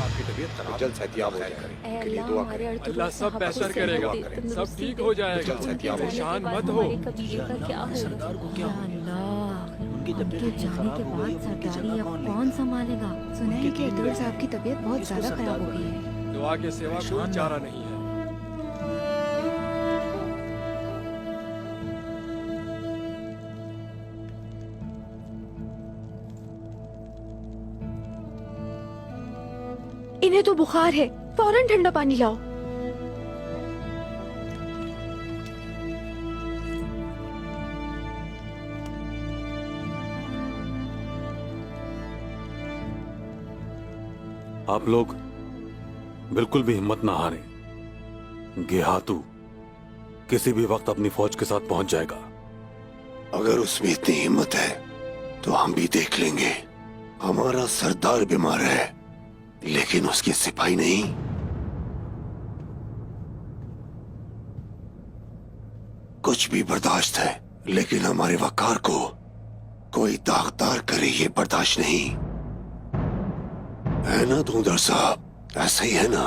आपकी तबीयत खराब जल्द सेहतियाब हो जाए के लिए दुआ करें। अल्लाह सब बेहतर करेगा, सब ठीक हो जाएगा। परेशान मत हो। सरदार को क्या हो गया? उनकी तबीयत जाने के बाद सरदारी अब कौन संभालेगा? सुना है कि अब्दुल साहब की तबीयत बहुत ज्यादा खराब हो गई है। दुआ के सिवा कोई चारा नहीं है। इन्हें तो बुखार है, फौरन ठंडा पानी लाओ। आप लोग बिल्कुल भी हिम्मत ना हारें। गेहातू किसी भी वक्त अपनी फौज के साथ पहुंच जाएगा। अगर उसमें इतनी हिम्मत है तो हम भी देख लेंगे। हमारा सरदार बीमार है लेकिन उसके सिपाही नहीं। कुछ भी बर्दाश्त है लेकिन हमारे वकार को कोई दागदार करे ये बर्दाश्त नहीं है ना धूंधर साहब? ऐसा ही है ना?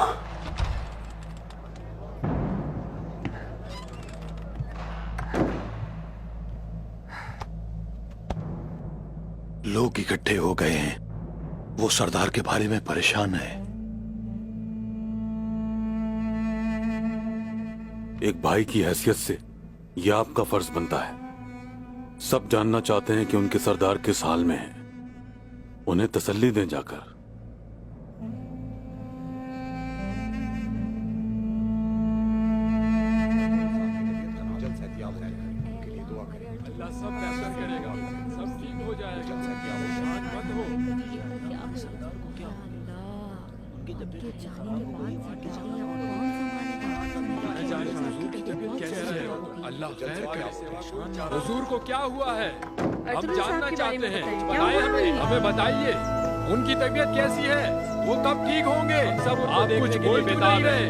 लोग इकट्ठे हो गए हैं, वो सरदार के बारे में परेशान है। एक भाई की हैसियत से यह आपका फर्ज बनता है। सब जानना चाहते हैं कि उनके सरदार किस हाल में हैं। उन्हें तसल्ली दें जाकर। अल्लाह सब बेहतर करेगा, सब ठीक हो जाएगा। परेशान मत हो। सरदार को क्या हो गया? उनकी तबीयत खराब हो गई। अल्लाह खैर करे। हुजूर को क्या हुआ है? हम जानना चाहते हैं। बताइए हमें बताइए। उनकी तबीयत कैसी है? वो कब ठीक होंगे? सब आप कुछ बोल बेताब है।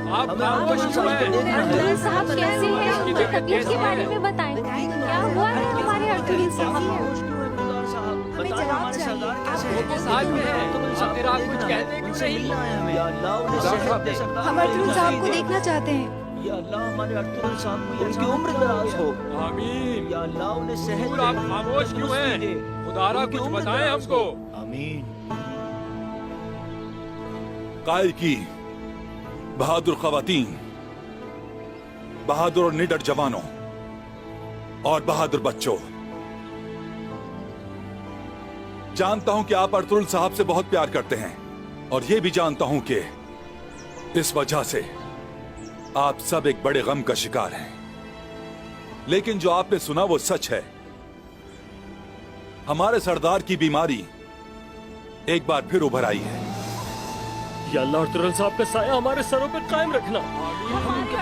आप खामोश क्यों हैं? अब्दुल साहब कैसे हैं? उनकी तबीयत के बारे में बताएं। क्या हुआ है हमारे अब्दुल साहब? हमें जवाब चाहिए। वो किस हाल में है? आखिर आप कुछ कहते क्यों नहीं? हम अब्दुल साहब को देखना चाहते हैं। या अल्लाह हमारे अब्दुल साहब को उनकी उम्र दराज हो। आमीन। या अल्लाह उन्हें सेहत हुजूर आप खामोश क्यों हैं? खुदारा कुछ बताएं हमको। आमीन। कायल की बहादुर खवातीन, बहादुर और निडर जवानों और बहादुर बच्चों, जानता हूं कि आप अर्तुल साहब से बहुत प्यार करते हैं और यह भी जानता हूं कि इस वजह से आप सब एक बड़े गम का शिकार हैं। लेकिन जो आपने सुना वो सच है। हमारे सरदार की बीमारी एक बार फिर उभर आई है। या अल्लाह अर्तुगरुल साहब का साया हमारे सरों पे कायम रखना। हम उनकी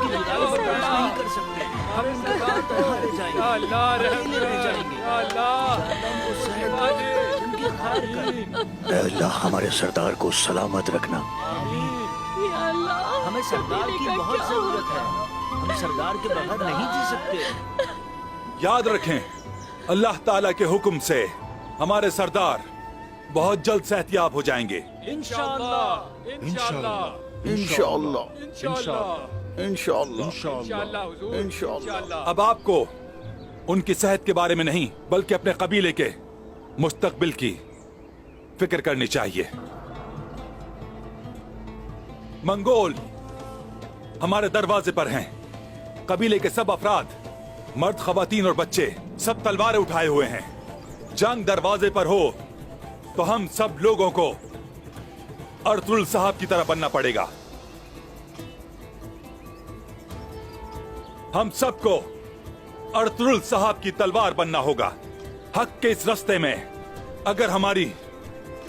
विदाई बर्दाश्त नहीं कर सकते। हम उनके बाद हारे जाएंगे। अकेले रह जाएंगे। उनको सेहत दे, उनकी खैर कर। ऐ अल्लाह हमारे सरदार को सलामत रखना। हमें सरदार की बहुत जरूरत है। हम सरदार के बगैर नहीं जी सकते। याद रखें, अल्लाह ताला के हुक्म से हमारे सरदार बहुत जल्द सेहतियाब हो जाएंगे। इंशाअल्लाह, इंशाअल्लाह, इंशाअल्लाह, इंशाअल्लाह, इंशाअल्लाह, इंशाअल्लाह हुजूर, इंशाअल्लाह। अब आपको उनकी सेहत के बारे में नहीं बल्कि अपने कबीले के मुस्तकबिल की फिक्र करनी चाहिए। मंगोल हमारे दरवाजे पर हैं। कबीले के सब अफराद, मर्द, खवातीन और बच्चे सब तलवारें उठाए हुए हैं। जंग दरवाजे पर हो तो हम सब लोगों को अर्तुल साहब की तरह बनना पड़ेगा। हम सबको अर्तुल साहब की तलवार बनना होगा। हक के इस रास्ते में अगर हमारी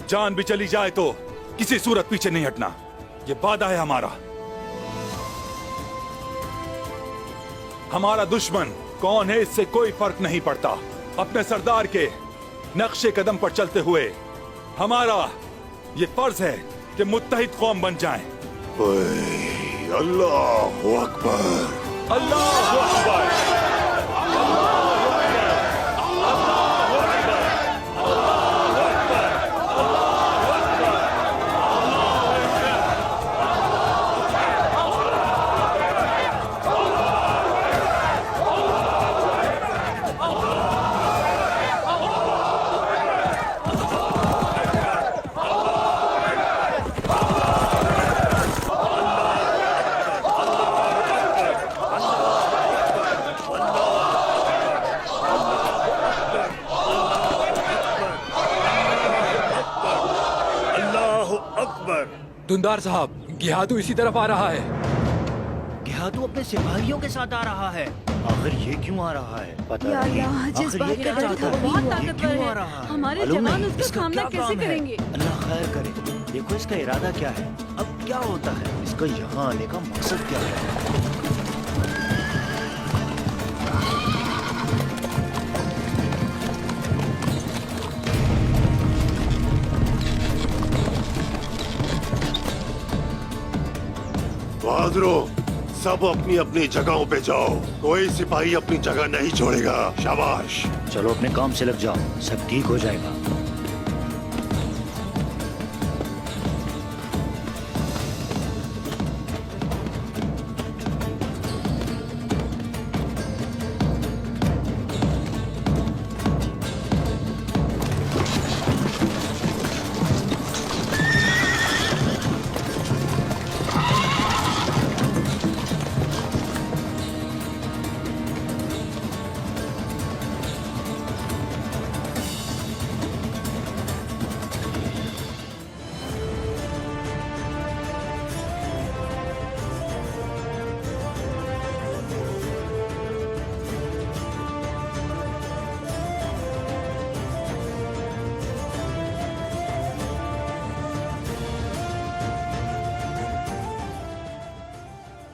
जान भी चली जाए तो किसी सूरत पीछे नहीं हटना। ये वादा है हमारा। हमारा दुश्मन कौन है इससे कोई फर्क नहीं पड़ता। अपने सरदार के नक्शे कदम पर चलते हुए हमारा ये फर्ज है कि मुत्तहिद कौम बन जाएं। अल्लाहु अकबर, अल्लाहु अकबर। धुंधार साहब, गिहादू इसी तरफ आ रहा है। गिहादू अपने सिपाहियों के साथ आ रहा है। आखिर ये क्यों आ रहा है? पता या नहीं। अल्लाह, जिस आखिर बात ये का क्या डर चाहता था, है? बहुत ये ताकतवर क्यों आ है। रहा है? हमारे मालूम जवान नहीं, उसका इसका सामना क्या कैसे काम है? करेंगे? अल्लाह खैर करे। देखो इसका इरादा क्या है। अब क्या होता है? इसका यहाँ आने का मकसद क्या है? बहादुरों, सब अपनी अपनी जगहों पे जाओ। कोई सिपाही अपनी जगह नहीं छोड़ेगा। शाबाश। चलो अपने काम से लग जाओ, सब ठीक हो जाएगा।